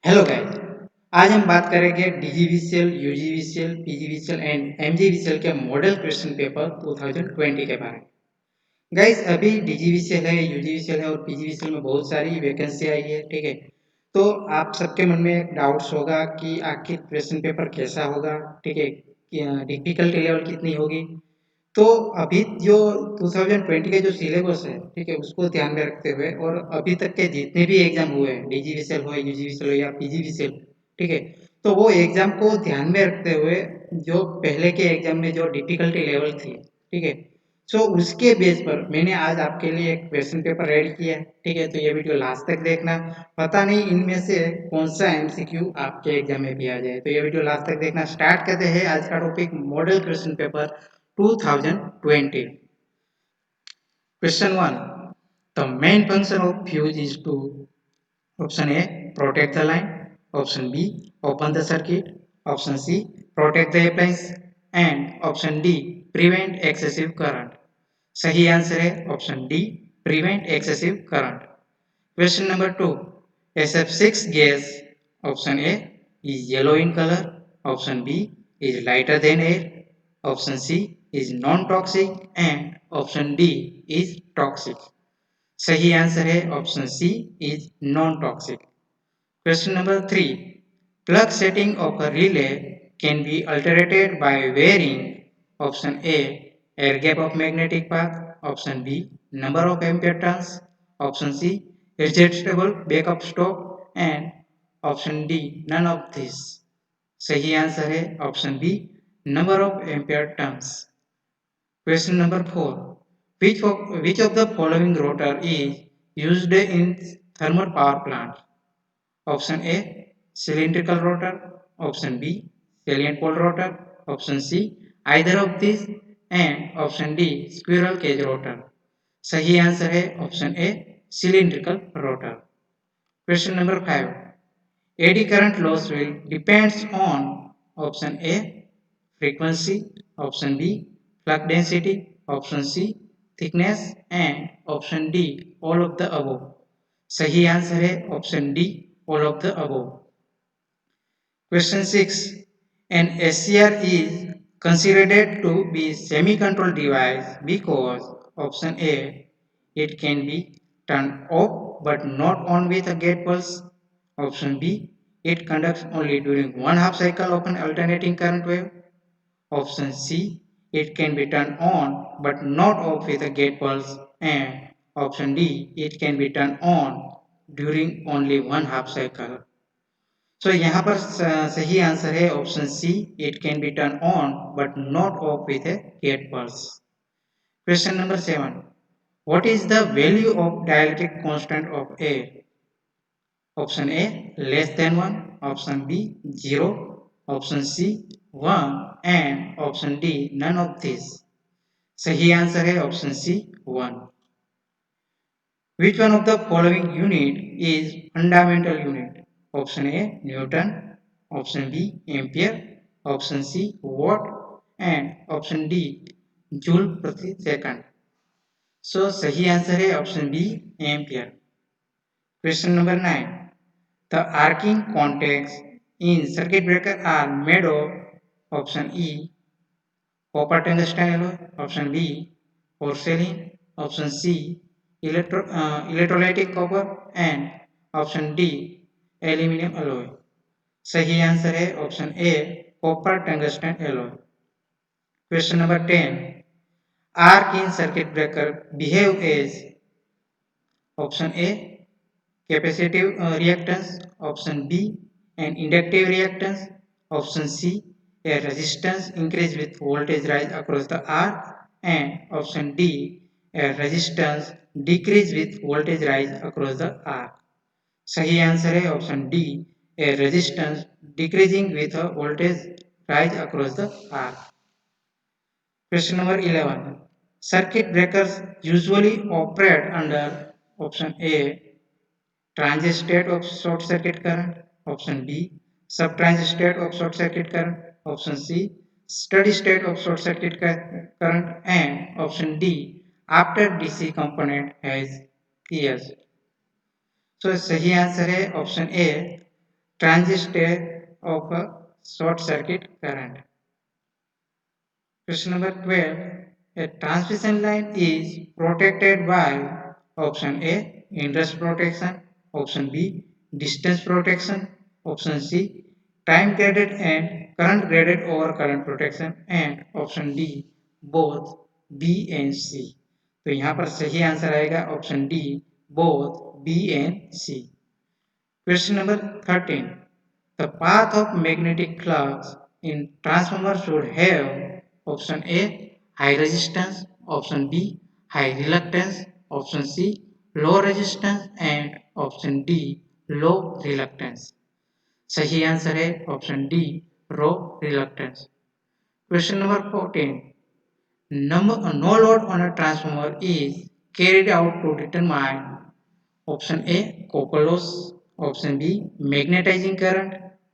Hello guys. आज हम बात करेंगे DGVCL, UGVCL, PGVCL and MGVCL के मॉडल क्वेश्चन पेपर 2020 के बारे में। गाइस, अभी डीजीवीसीएल है, यूजीवीसीएल है और पीजीवीसीएल में बहुत सारी वैकेंसी आई है। ठीक है, तो आप सबके मन में एक डाउट्स होगा कि आखिर क्वेश्चन पेपर कैसा होगा। ठीक है, डिफिकल्टी लेवल कितनी होगी। तो अभी जो 2020 के जो सिलेबस है, ठीक है, उसको ध्यान में रखते हुए और अभी तक के जितने भी एग्जाम हुए हैं, डीजीवीसीएल हो, यूजीवीसीएल हो या पीजीवीसीएल, ठीक है, तो वो एग्जाम को ध्यान में रखते हुए जो पहले के एग्जाम में जो डिफिकल्टी लेवल थी, ठीक है, सो उसके बेस पर मैंने आज आपके लिए एक क्वेश्चन पेपर रेडी किया है। ठीक है, तो ये वीडियो लास्ट तक देखना। पता नहीं इनमें से कौन सा एमसीक्यू आपके एग्जाम में भी आ जाए, तो ये वीडियो लास्ट तक देखना। स्टार्ट करते हैं आज का topic, model question paper 2020. Question 1. The main function of fuse is to: option A, protect the line; option B, open the circuit; option C, protect the appliance; and option D, prevent excessive current. सही answer है option D, prevent excessive current. Question number 2. SF6 gas, option A, is yellow in color; option B, is lighter than air; option C, is non-toxic; and option D, is toxic. सही answer है option C, is non toxic. Question number 3. Plug setting of a relay can be alterated by varying: option A, air gap of magnetic path; option B, number of ampere turns; option C, adjustable backup stop; and option D, none of these. सही answer है option B, number of ampere turns. Question number 4. Which of the following rotor is used in thermal power plant? Option A, cylindrical rotor; option B, salient pole rotor; option C, either of these; and option D, squirrel cage rotor. सही answer है option A, cylindrical rotor. Question number 5. Eddy current loss will depends on: option A, frequency; option B, flux density; option C, thickness; and option D, all of the above. सही answer है option D, all of the above. Question 6. An SCR is considered to be semi-controlled device because: option A, it can be turned off but not on with a gate pulse; option B, it conducts only during one half cycle of an alternating current wave; option C, it can be turned on but not off with a gate pulse; and option D, it can be turned on during only one half cycle. So यहाँ पर सही answer है option C, it can be turn on but not off with a gate pulse. Question number 7. What is the value of dielectric constant of air? Option A, less than 1; option B, 0; option C, 1; and option D, none of these. सही answer है option C, 1. Which one of the following unit is fundamental unit? Option A, Newton; option B, Ampere; option C, Watt; and option D, Joule प्रति second. So सही answer है option B, Ampere. Question number 9. The arcing contacts in circuit breaker are made of: option E, copper tungsten alloy; option B, porcelain; option C, electrolytic copper; and option D, aluminum alloy. सही answer है option A, copper tungsten alloy. Question number 10. Arc in circuit breaker behave as: option A, capacitive reactance; option B, an inductive reactance; option C, a resistance increase with voltage rise across the arc; and option D, a resistance decrease with voltage rise across the arc. सही answer है option D, a resistance decreasing with a voltage rise across the arc. Question number 11. Circuit breakers usually operate under: option A, transient state of short circuit current; option B, subtransient state of short circuit current; option C, steady state of short circuit current; and option D, after DC component has. Yes. So सही answer है option A, transistor of a short circuit current. Question number 12. A transmission line is protected by option A, inrush protection, option B, distance protection, option C, time graded and current graded over current protection, and option D, both B and C. तो यहाँ पर सही answer आएगा option D, both B and C. Question number 13. The path of magnetic flux in transformer should have option A, high resistance, option B, high reluctance, option C, low resistance, and option D, low reluctance. सही answer है option D, low reluctance. Question number 14. No load on a transformer is carried out to determine option A, copper loss, option B, magnetizing current,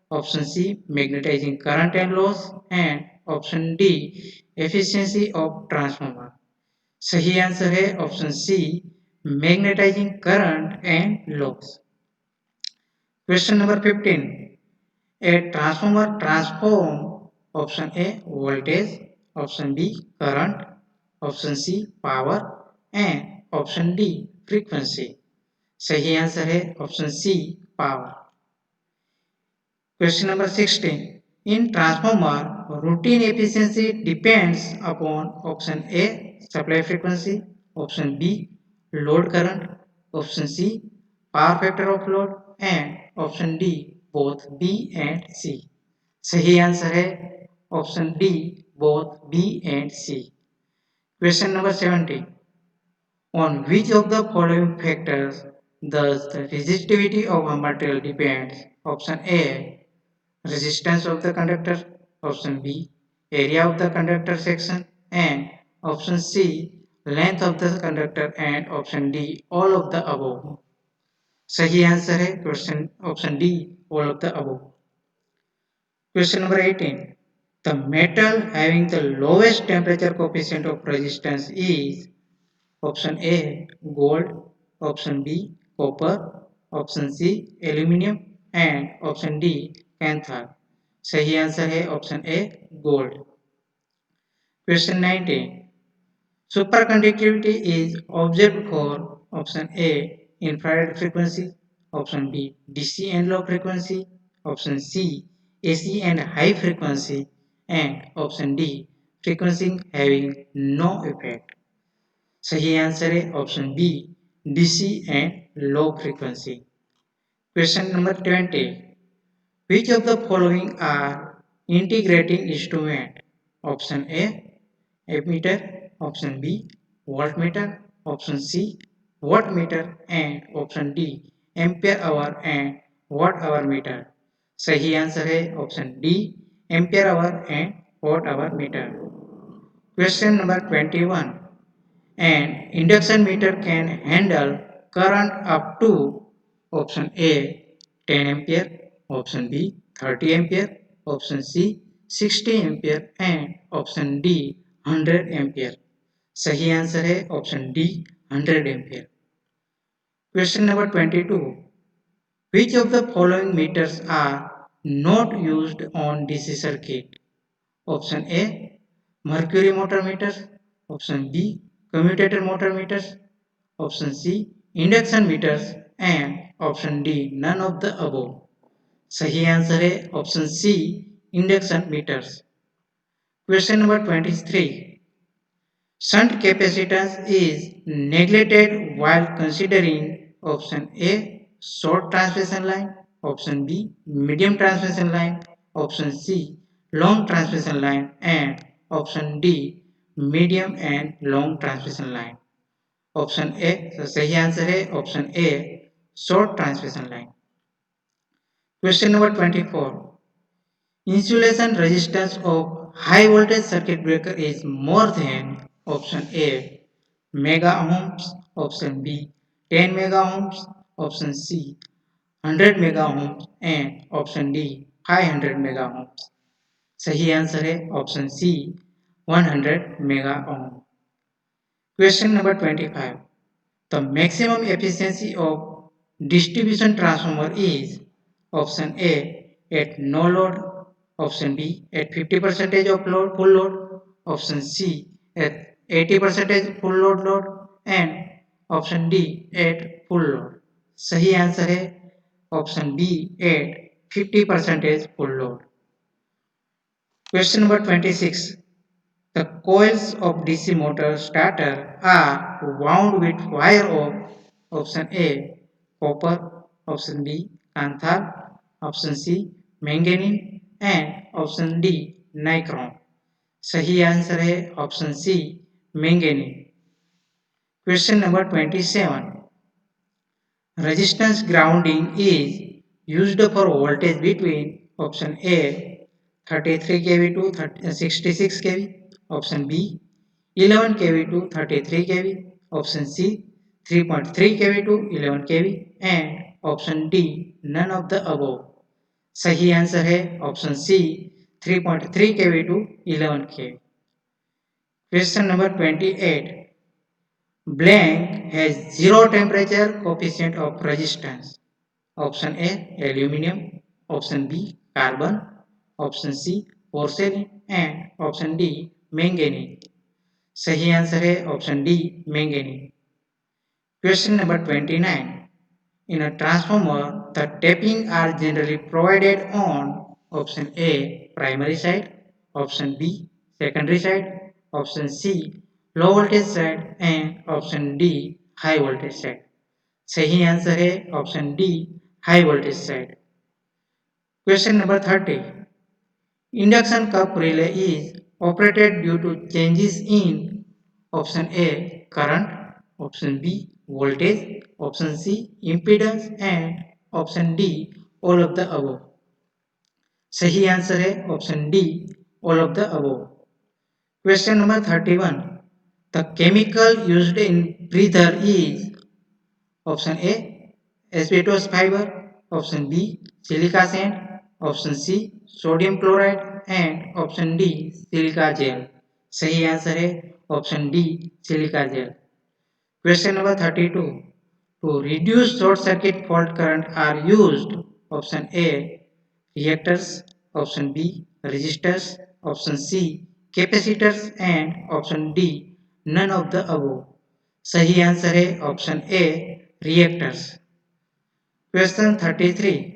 option C, magnetizing current and loss, and option D, efficiency of transformer. सही answer है option C, magnetising current and loss. Question number 15. A transformer transform option A, voltage, option B, current, option C, power, and option D, frequency. सही answer है option C, power. Question number 16. In transformer, routine efficiency depends upon option A, supply frequency, option B, load current, option C, power factor of load, and option D, both B and C. सही answer है option D, both B and C. Question number 17. On which of the following factors does the resistivity of a material depends? Option A, resistance of the conductor, option B, area of the conductor section, and option C, length of the conductor, and option D, all of the above. सही answer है question option D, all of the above. Question number 18. The metal having the lowest temperature coefficient of resistance is option A, gold, option B, copper, option C, aluminium, and option D, कैंथर. सही answer है option A, gold. Question 19. Superconductivity is observed for option A, infrared frequency, option B, DC and low frequency, option C, AC and high frequency, and option D, frequency having no effect. सही answer है option B, DC and low frequency. Question number 20. Which of the following are integrating instrument? Option A, ammeter, option B, voltmeter, option C, wattmeter, and option D, ampere hour and watt hour meter. सही answer है option D, ampere hour and watt hour meter. Question number 21. An induction meter can handle current up to option A, 10 ampere, option B, 30 ampere, option C, 60 ampere, and option D, 100 ampere. सही answer है option D, 100 ampere. Question number 22. Which of the following meters are not used on DC circuit? Option A, mercury motor meters, option B, commutator motor meters, option C, induction meters, and option D, none of the above. सही answer है option C, induction meters. Question number 23. Shunt capacitance is neglected while considering option A, short transmission line, option B, medium transmission line, option C, long transmission line, and option D, medium and long transmission line. Option A सही answer है option A, short transmission line. Question number 24. Insulation resistance of high voltage circuit breaker is more than option A, mega ohms, option B, 10 mega ohms, option C, 100 mega ohms, and option D, 500 mega ohms. सही answer है option C, 100 mega ohm. Question number 25. The maximum efficiency of distribution transformer is Option A at no load. Option B at 50% of load, full load. Option C at 80% full load and option D at full load. सही answer है option B at 50% full load. Question number 26. The coils of DC motor starter are wound with wire of option A copper, option B Kanthal, option C manganese and option D nichrome. सही answer है option C manganese. Question number 27. Resistance grounding is used for voltage between option A 33 kV to 66 kV, option B 11 kV to 33 kV, option C 3.3 kV to 11 kV and option D none of the above. सही answer है option C 3.3 kV to 11 kV. Question number 28. Blank has zero temperature coefficient of resistance. Option A aluminium, option B carbon, option C porcelain and option D manganese. सही answer है option D manganese. Question number 29. In a transformer, the tapping are generally provided on option A primary side, option B secondary side, option C low voltage side and option D high voltage side. सही answer है option D high voltage side. Question number 30. Induction cup relay is operated due to changes in option A current, option B voltage, option C impedance and option D all of the above. सही answer है option D all of the above. Question number 31. The chemical used in breather is option A asbestos fiber, option B silica sand, option C sodium chloride and option D silica gel. सही answer है option D silica gel. Question number 32. To reduce short circuit fault current are used option A reactors, option B resistors, option C capacitors and option D none of the above. सही answer है option A reactors. Question 33.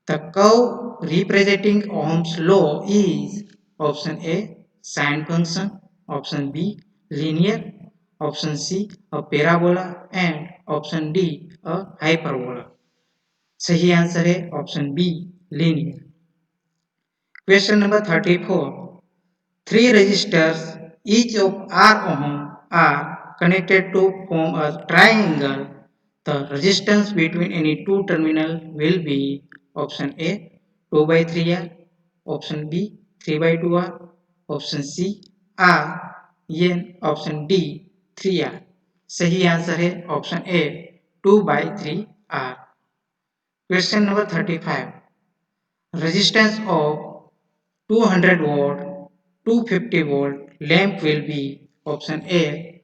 The curve representing Ohm's law is option A sine function, option B linear, option C a parabola and option D a hyperbola. सही answer है option B linear. Question number 34. Three resistors each of R ohm are connected to form a triangle. The resistance between any two terminals will be option A 2 by 3R, option B 3 by 2R, option C R and option D 3R. सही answer है option A 2 by 3R. Question number 35. Resistance of 200 watt 250 volt lamp will be option A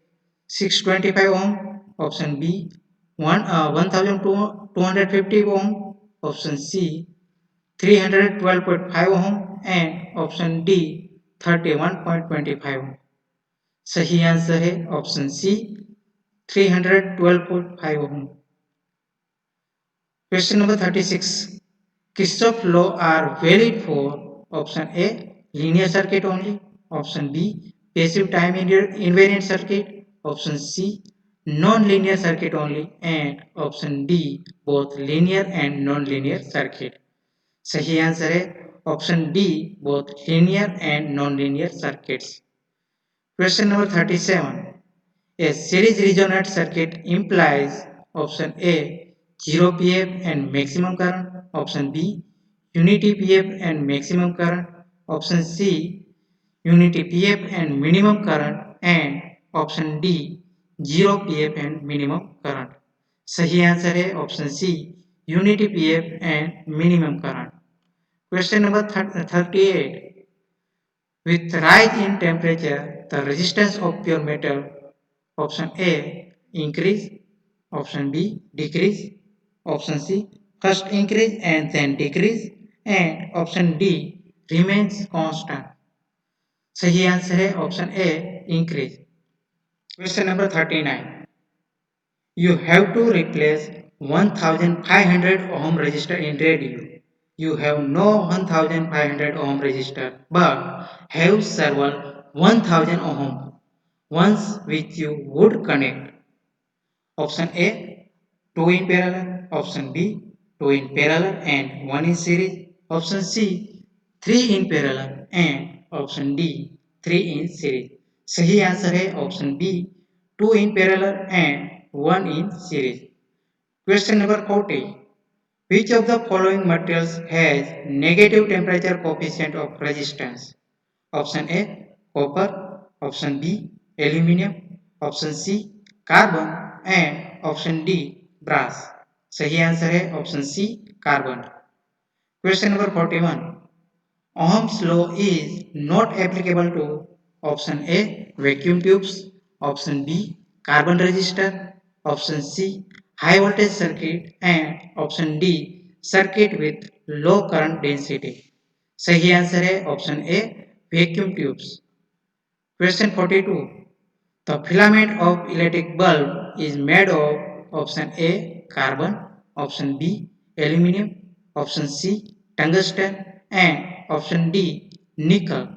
625 ohm, option B 1250 ohm, option C 312.5 ohm and option D 31.25 ohm. सही answer है option C 312.5 ohm. Question number 36. Kirchhoff law are valid for option A linear circuit only, option B passive time invariant circuit, option C non-linear circuit only and option D both linear and non-linear circuit. सही answer है option D both linear and non-linear circuits. Question number 37. A series resonant circuit implies option A 0 pf and maximum current, option B unity pf and maximum current, option C unity pf and minimum current and option D 0 pf and minimum current. सही answer है option C unity pf and minimum current. Question number 38. With rise in temperature, the resistance of pure metal option A increase, option B decrease, option C first increase and then decrease, and option D remains constant. सही answer है option A increase. Question number 39, you have to replace 1500 ohm resistor in radio. You have no 1500 ohm resistor but have several 1000 ohm ones which you would connect. Option A 2 in parallel, option B 2 in parallel and 1 in series, option C 3 in parallel and option D 3 in series. सही answer है option B 2 in parallel and 1 in series. Question number 40. Which of the following materials has negative temperature coefficient of resistance? Option A copper, option B aluminium, option C carbon and option D brass. सही answer है option C carbon. Question number 41, Ohm's law is not applicable to option A vacuum tubes, option B carbon resistor, option C high voltage circuit and option D circuit with low current density. सही answer है option A vacuum tubes. Question 42, the filament of electric bulb is made of option A carbon, option B aluminum, option C tungsten and option D nickel.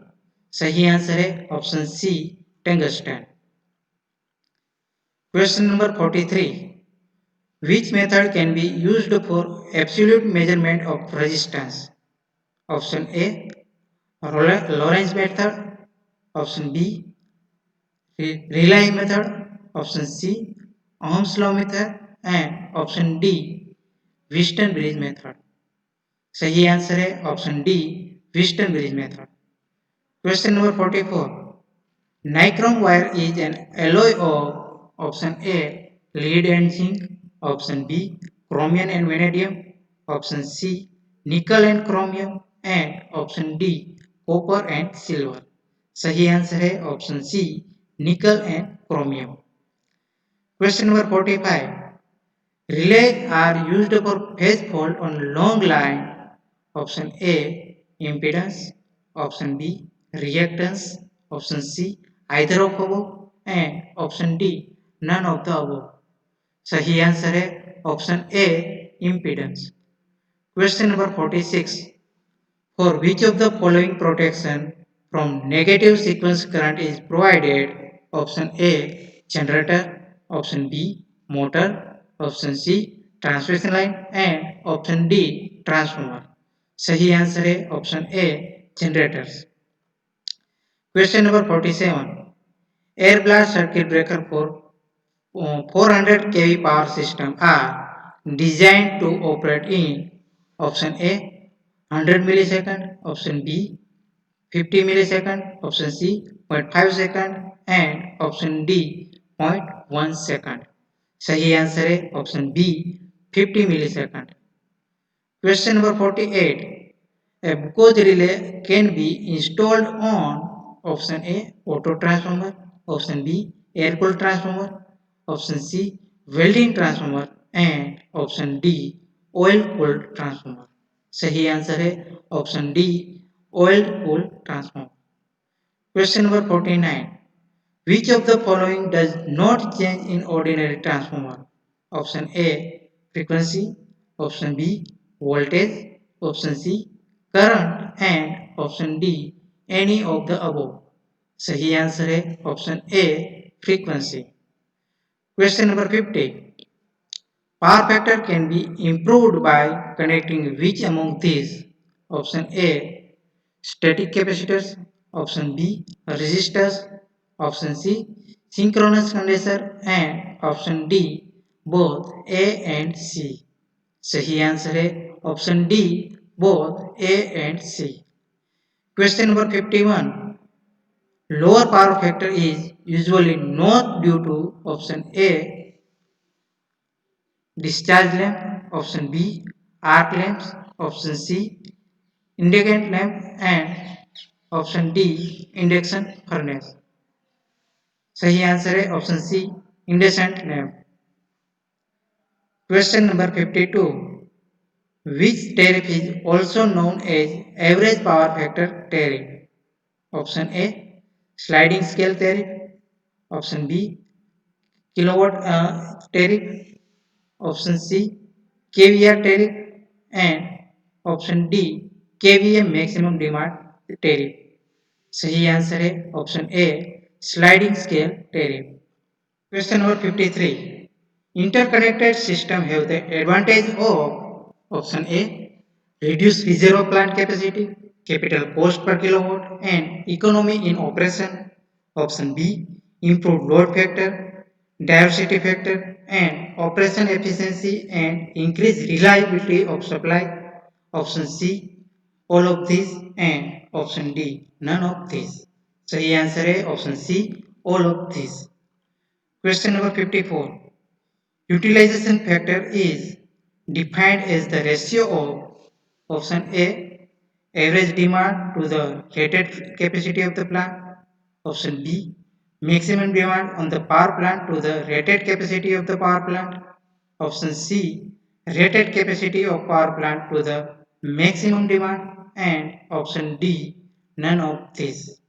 सही answer है option C tungsten. Question number 43, which method can be used for absolute measurement of resistance? Option A Lorentz method, option B Relay method, option C Ohm's law method and option D Wheaton bridge method. सही answer है option D Wheaton bridge method. Question number 44, nichrome wire is an alloy of option A lead and zinc, option B chromium and vanadium, option C nickel and chromium and option D copper and silver. सही answer है option C nickel and chromium. Question number 45, relays are used for phase fault on long line. Option A impedance, option B reactance, option C either of above and option D none of the above. सही answer है option A impedance. Question number 46, for which of the following protection from negative sequence current is provided? Option A generator, option B motor, option C transmission line and option D transformer. सही answer है option A generators. Question number 47, air blast circuit breaker for 400 kV power system are designed to operate in option A 100 millisecond, option B 50 millisecond, option C 0.5 second and option D 0.1 second. सही answer है option B 50 millisecond. Question number 48, a Bose relay can be installed on option A auto transformer, option B air cooled transformer, option C welding transformer and option D oil cooled transformer. सही answer है option D oil cooled transformer. Question number 49, which of the following does not change in ordinary transformer? Option A frequency, option B voltage, option C current and option D any of the above. सही answer है option A frequency. Question number 50, power factor can be improved by connecting which among these? Option A static capacitors, option B resistors, option C synchronous condenser and option D both A and C. सही answer है option D both A and C. Question number 51, lower power factor is usually not due to option A discharge lamp, option B arc lamps, option C indicant lamp and option D induction furnace. सही answer है option C induction lamp. Question number 52, Which tariff is also known as average power factor tariff? Option A, sliding scale tariff. Option B, kilowatt tariff. Option C, KVR tariff. And option D, KVA maximum demand tariff. सही answer है option A sliding scale tariff. Question number 53. Interconnected system have the advantage of option A, reduced reserve plant capacity, capital cost per kilowatt, and economy in operation. Option B, improved load factor, diversity factor, and operation efficiency and increased reliability of supply. Option C, all of these, and option D, none of these. सही answer है option C all of these. Question number 54. Utilization factor is defined as the ratio of option A, average demand to the rated capacity of the plant. Option B, maximum demand on the power plant to the rated capacity of the power plant. Option C, rated capacity of power plant to the maximum demand. And option D, none of these.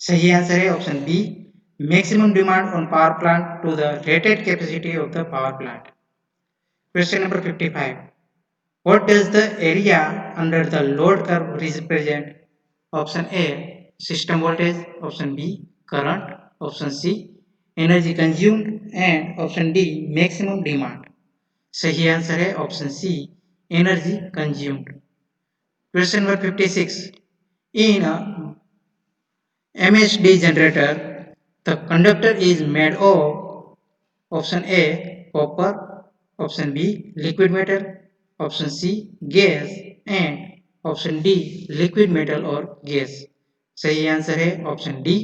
सही answer है option B maximum demand on power plant to the rated capacity of the power plant. Question number 55. What does the area under the load curve represent? Option A, system voltage. Option B, current. Option C, energy consumed. And option D, maximum demand. सही answer है option C energy consumed. Question number 56. In a MHD generator, the conductor is made of option A, copper, option B, liquid metal, option C, gas, and option D, liquid metal or gas. सही answer है option D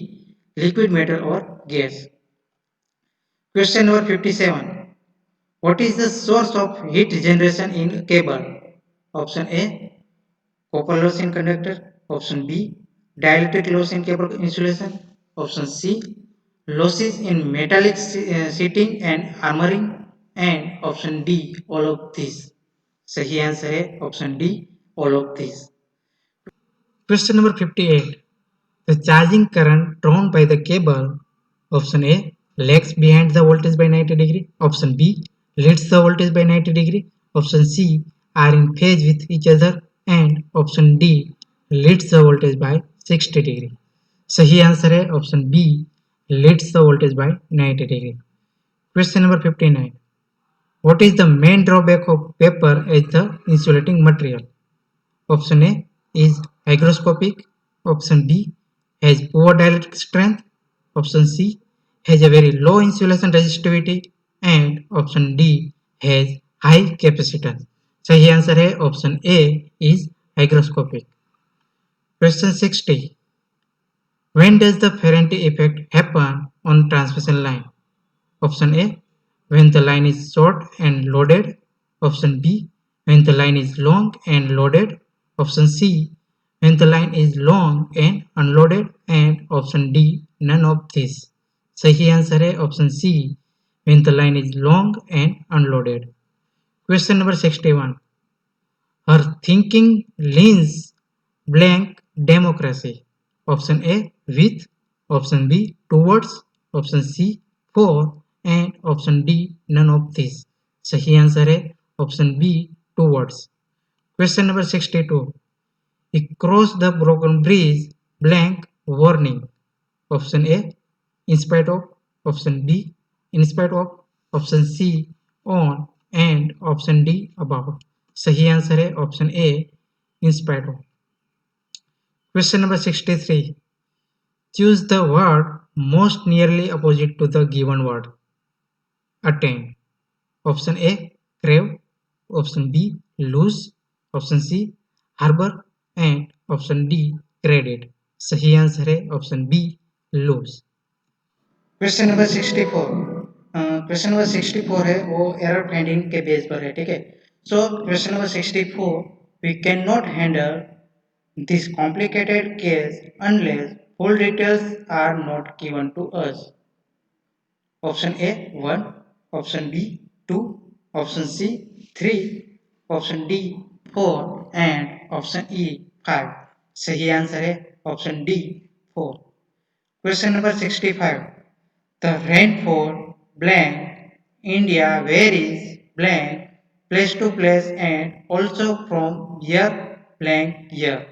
liquid metal और gas. Question number 57. What is the source of heat generation in cable? Option A, copper loss in conductor. Option B, dielectric loss in cable insulation. Option C, losses in metallic sheeting and armoring. And option D, all of these. सही answer है option D all of these. Question number 58. The charging current drawn by the cable, option A, lags behind the voltage by 90 degree. Option B, leads the voltage by 90 degree. Option C, are in phase with each other. And option D, leads the voltage by 60 degree. सही answer है option B leads the voltage by 90 degree. Question number 59. What is the main drawback of paper as the insulating material? Option A is hygroscopic. Option B has poor dielectric strength. Option C has a very low insulation resistivity. And option D has high capacitance. सही answer है option A is hygroscopic. Question 60. When does the Faraday effect happen on transmission line? Option A, when the line is short and loaded. Option B, when the line is long and loaded. Option C, when the line is long and unloaded. And option D, none of these. सही answer है option C when the line is long and unloaded. Question number 61. Her thinking leans blank democracy. Option A, with. Option B, towards. Option C, for. And option D, none of these. सही answer है option B towards. Question number 62. Across the broken bridge blank warning. Option A, in spite of. Option B, in spite of. Option C, on. And option D, about. सही answer है option A in spite of. Question number 63. Choose the word most nearly opposite to the given word. Attain. Option A, crave. Option B, lose. Option C, harbor. And option D, credit. सही answer है option B lose. Question number 64. Question number 64 है वो error finding के base पर है. ठीक है. So question number 64. We cannot handle this complicated case unless full details are not given to us. Option A 1, option B 2, option C 3, option D 4 and option E 5. सही answer है option D 4. Question number 65. The rainfall blank India varies blank place to place and also from year blank year.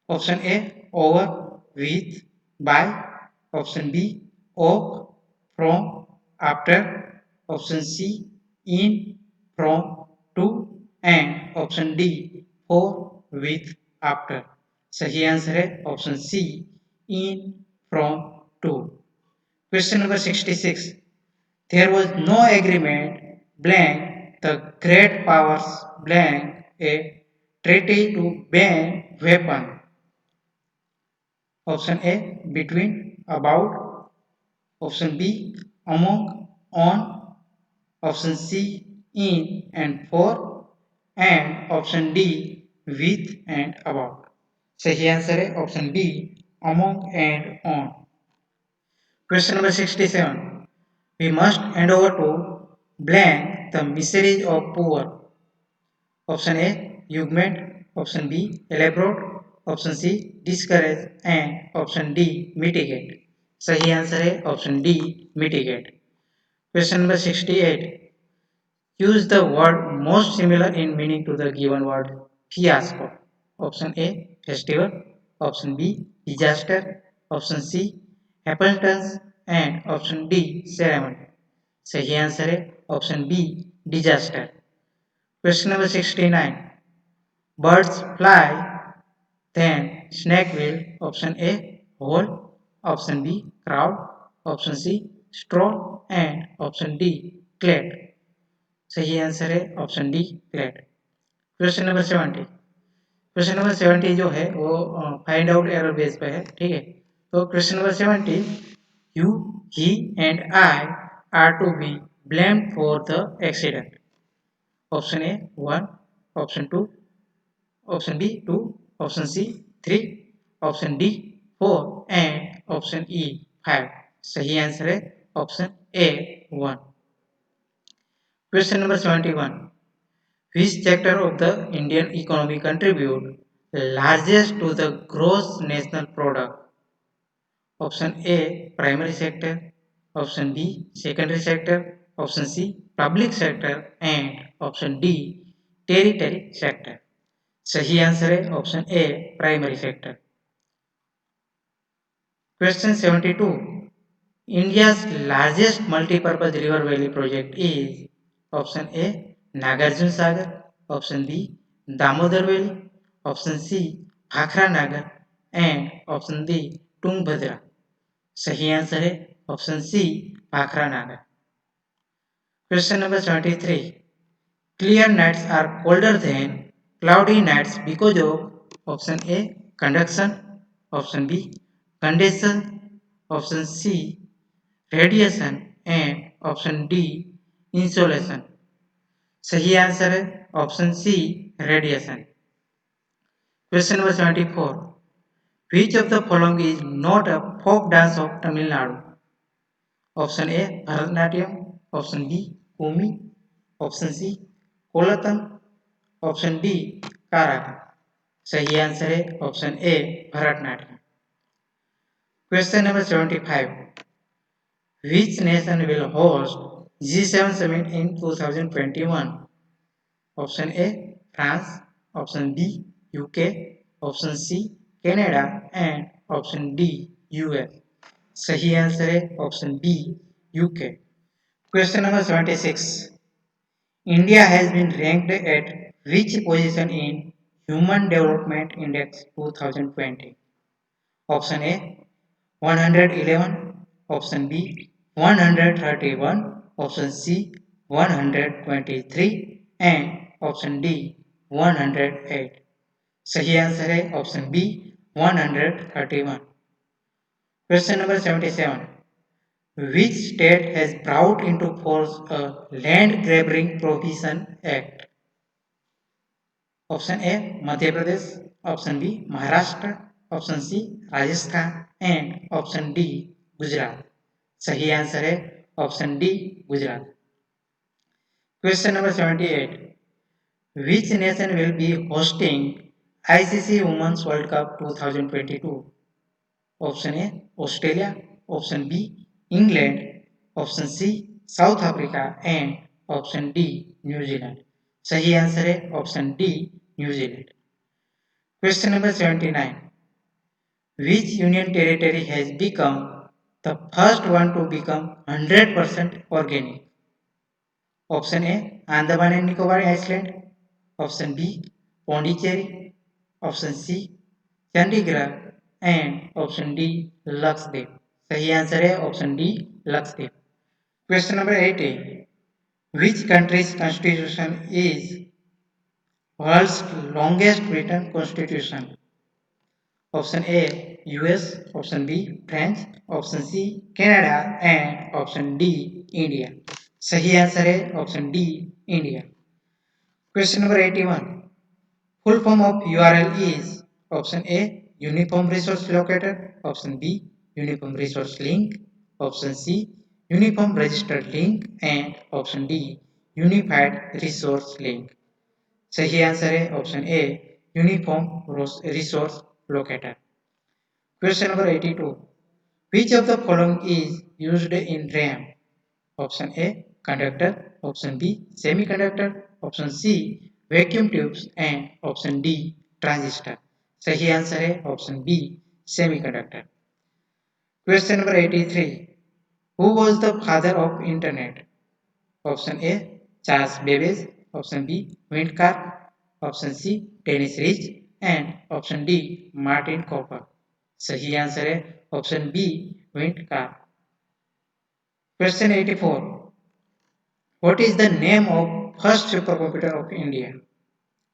Option A over, with, by. Option B of, from, after. Option C in, from, to. And option D for, with, after. सही answer है option C in, from, to. Question number 66. There was no agreement blank the great powers blank a treaty to ban weapon. Option A between, about. Option B among, on. Option C in and for. And option D with and about. सही answer है option B among and on. Question number 67. We must hand over to blank the miseries of poor. Option A augment. Option B elaborate. Option C discourage. And option D mitigate. सही answer है option D mitigate. Question number 68. Use the word most similar in meaning to the given word fiasco. Option A festival. Option B disaster. Option C happenstance. And option D ceremony. सही answer है option B disaster. Question number 69. Birds fly, then snake will. Option A hole. Option B crowd. Option C straw. And option D clade. सही answer है option D clade. Question number 70. Question number 70 जो है वो find out error base पे है. ठीक है, तो question number 70. You, he and I are to be blamed for the accident. Option A 1. Option 2. Option B 2. Option C 3. Option D 4. And option E 5. सही answer है option A 1. Question number 71. Which sector of the Indian economy contribute largest to the gross national product? Option A primary sector. Option B secondary sector. Option C public sector. And option D tertiary sector. सही answer है option A primary sector. Question 72. India's largest multi-purpose river valley project is. Option A Nagarjun Sagar. Option B Damodar Valley. Option C Bhakra Nagar. And option D Tungabhadra. सही answer है option सी भाखरा नागर. Question number 73. Clear nights are colder than cloudy nights because of. Option A conduction. Option B condension. Option C radiation. And option D insolation. सही answer है option C radiation. Question number 74. Which of the following is not a folk dance of Tamil Nadu? Option A Bharatanatyam. Option B Kumi. Option C Kolatham. Option D Karaka. सही answer है option A Bharatanatyam. Question number 75. Which nation will host G7 summit in 2021? Option A France. Option B UK. Option C Canada. And option D US. सही answer है option B UK. Question number 76. India has been ranked at which position in Human Development Index 2020? Option A 111. Option B 131. Option C 123. And option D 108. सही answer है option B 131. Question number 77. Which state has brought into force a land grabbing prohibition act? Option A Madhya Pradesh. Option B Maharashtra. Option C Rajasthan. And option D Gujarat. सही answer है option D Gujarat. Question number 78. Which nation will be hosting ICC Women's World Cup 2022? Option A Australia, option B England, option C South Africa and option D New Zealand. सही answer है option D New Zealand. Question number 79. Which union territory has become the first one to become 100% organic? Option A Andaman and Nicobar Island, option B Pondicherry, option C Chandigarh and option D Lakshadweep. सही answer है option D Lakshadweep. Question number 80. Which country's constitution is world's longest written constitution? Option A US, option B France, option C Canada and option D India. सही answer है option D India. Question number 81. Full form of URL is option A Uniform Resource Locator, option B Uniform Resource Link, option C Uniform Registered Link and option D Unified Resource Link. सही answer है option a uniform resource locator. Question number 82. Which of the following is used in RAM? Option A conductor, option B semiconductor, option C vacuum tubes and option D transistor. सही answer है option B semiconductor. Question number 83. Who was the father of internet? Option A Charles Babbage, option B Windcar, option C Dennis Ritchie and option D Martin Cooper. सही answer है option B Windcar. Question 84. What is the name of first supercomputer of India?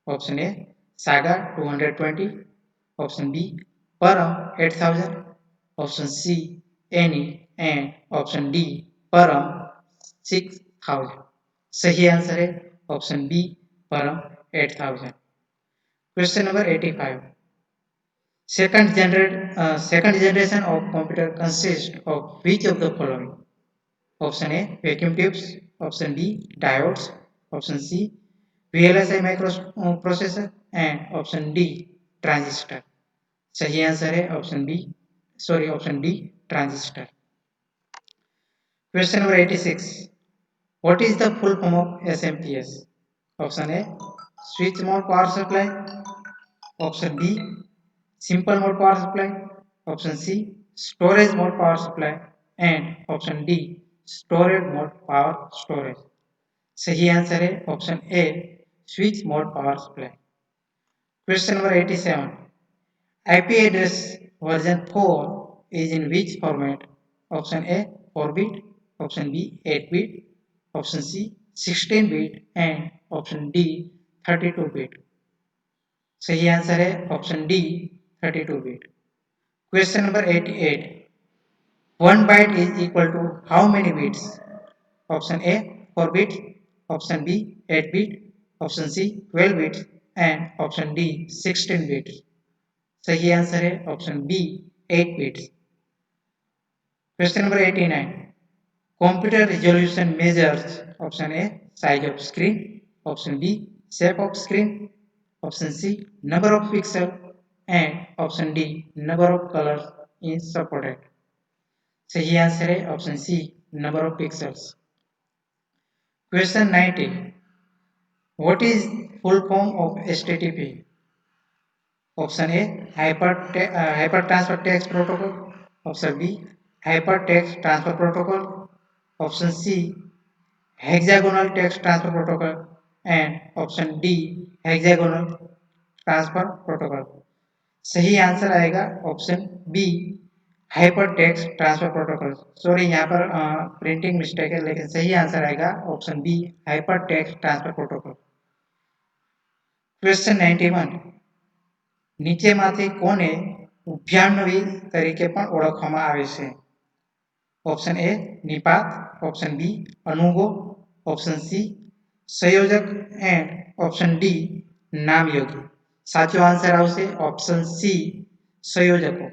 Option A Saga 220, option B Param 8000, option C Annie and option D Param 6000. सही answer है option B परम 8000. Question number 85. Second generation of computer consists of which of the following? Option A vacuum tubes, option B diodes, option C VLSI microprocessor and option D transistor. सही answer है option D transistor. Question number 86. What is the full form of SMPS? Option A switch mode power supply, option B simple mode power supply, option C storage mode power supply and option D storage mode power storage. सही answer है option A switch mode power supply. Question number 87. IP address version 4 is in which format? Option A 4-bit, option B 8-bit, option C 16-bit and option D 32-bit. सही answer है option D 32-bit. Question number 88. 1 byte is equal to how many bits? Option A 4 bits, option B 8 bits, option C 12 bits and option D 16 bits. सही answer है option B 8 bits. Question number 89. Computer resolution measures option A size of screen, option B shape of screen, option C number of pixels and option D number of colors is supported. सही answer है option C number of pixels. Question 90. What is full form of HTTP? Option A Hypertransfer Text Protocol, option B Hypertext Transfer Protocol, option C Hexagonal Text Transfer Protocol and option D Hexagonal Transfer Protocol. सही answer आएगा option B hypertext transfer protocol. Sorry यहाँ पर printing mistake है लेकिन सही answer आएगा option B hypertext transfer protocol. Question 91. નીચેમાંથી કોને ઉભયાનવી તરીકે પણ ઓળખવામાં આવે છે? ઓપ્શન એ નિપાત, ઓપ્શન બી અનુગો, ઓપ્શન સી સંયોજક એન્ડ ઓપ્શન ડી નામયોગી. સાચો આન્સર આવશે ઓપ્શન સી સંયોજકો.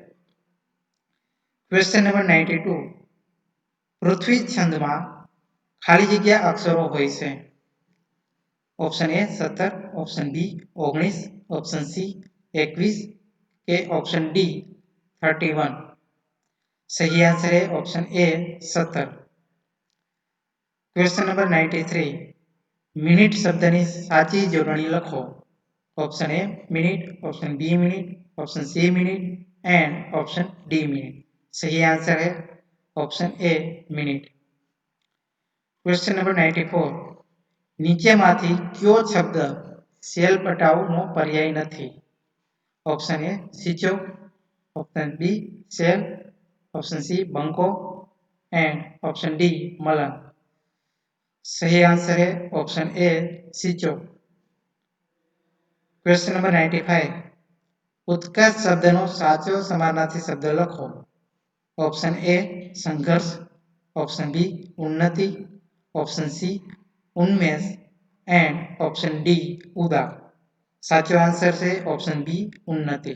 Question number 92. પૃથ્વી છંદમાં ખાલી જગ્યા અક્ષરો હોય છે. Option A 17, option B 19, option C 21 के ऑप्शन डी 31। सही आंसर है option A 17। Question number 93, minute શબ્દની સાચી જોડણી લખો। Option A minute, option B minute, option C minute and option D minute. સહી આન્સર है option A minute. Question number 94, નીચેમાંથી કયો શબ્દ સેલ પટાવનો પર્યાય નથી? ઓપ્શન એ સિચો, ઓપ્શન બી સેલ, ઓપ્શન સી બંકો એન્ડ ઓપ્શન ડી મલંગ। सही आंसर है ऑप्शन ए सिचो। क्वेश्चन नंबर 95, उत्कर्ष शब्दનો સાચો સમાનાર્થી શબ્દ લખો। ઓપ્શન એ સંઘર્ષ, ઓપ્શન બી ઉન્નતિ, ઓપ્શન સી ઉન્મેષ એન્ડ ઓપ્શન ડી ઉદાર। સાચો આન્સર છે ઓપ્શન બી ઉન્નતિ।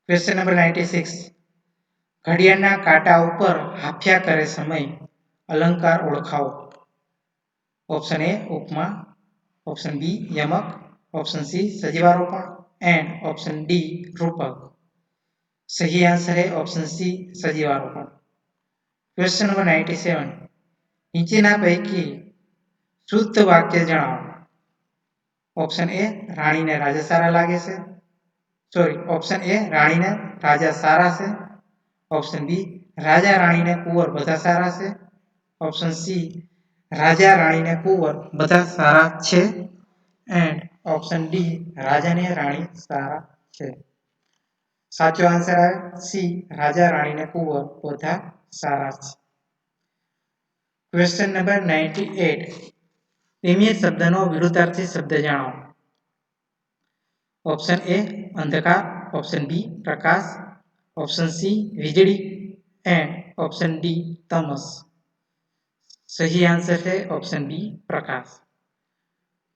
ક્વેશ્ચન નંબર 96, ઘડિયાળના કાંટા ઉપર હાંફ્યા કરે સમય અલંકાર ઓળખાવો। ऑप्शन ए उपमा, ऑप्शन बी यमक, ऑप्शन सी सजीवारोपण एंड ऑप्शन डी रूपक। सही आंसर है ऑप्शन सी सजीवारोपण। क्वेश्चन नंबर 97, નીચેના પૈકી શુદ્ધ વાક્ય જણાવો। ऑप्शन ए રાણીને રાજા સારા લાગે છે, ऑप्शन ए રાણીને રાજા સારા છે, ऑप्शन बी રાજા રાણીને કુંવર બધા સારા છે, ऑप्शन सी રાજા રાણીને કુંવર બધા સારા છે એન્ડ ઓપ્શન ડી રાજાને રાણી સારા છે। સાચો આન્સર આવે સી રાજા રાણીને કુંવર બધા સારા છે। ક્વેશ્ચન નંબર 98, નિયમિત શબ્દનો વિરુદ્ધાર્થી શબ્દ જણાવો। ऑप्शन ए અંધકાર, ऑप्शन बी પ્રકાશ, ऑप्शन सी વીજળી एंड ऑप्शन डी तमस। सही आंसर है ऑप्शन बी प्रकाश।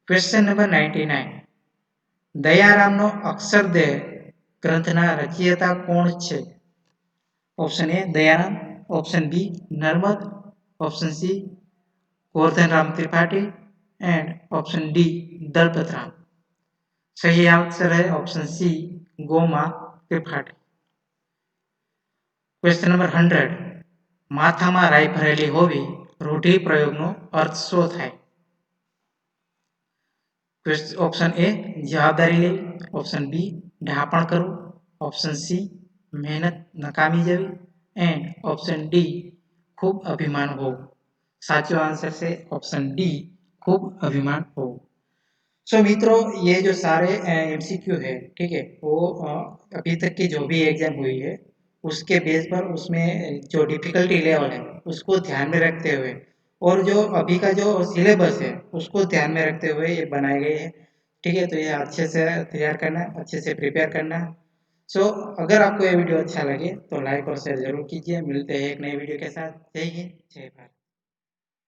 क्वेश्चन नंबर 99, દયારામનો અક્ષરદેહ ગ્રંથના રચયિતા કોણ છે? Option A Dayaram, option B Narmad, option C Govardhanram Tripathi and option D Dalpatram. सही आंसर है ऑप्शन सी गोमा त्रिपाठी। क्वेश्चन नंबर 100, માથામાં રાઈ ભરેલી હોવી રૂઢિપ્રયોગનો અર્થ શું થાય? ऑप्शन ए જવાબદારી લેવી, ऑप्शन बी ઢાંપણ કરવું, ऑप्शन सी મહેનત નકામી જવી एंड ऑप्शन डी खूब अभिमान हो। साचो आंसर से ऑप्शन डी खूब अभिमान हो। सो मित्रों ये जो सारे एमसीक्यू है ठीक है वो अभी तक की जो भी एग्जाम हुई है उसके बेस पर उसमें जो डिफिकल्टी लेवल है उसको ध्यान में रखते हुए और जो अभी का जो सिलेबस है उसको ध्यान में रखते हुए ये बनाए गए हैं। ठीक है तो ये अच्छे से तैयार करना, अच्छे से प्रिपेयर करना। सो अगर आपको ये वीडियो अच्छा लगे तो लाइक और शेयर जरूर कीजिए। मिलते हैं एक नए वीडियो के साथ। जय हिंद, जय भारत।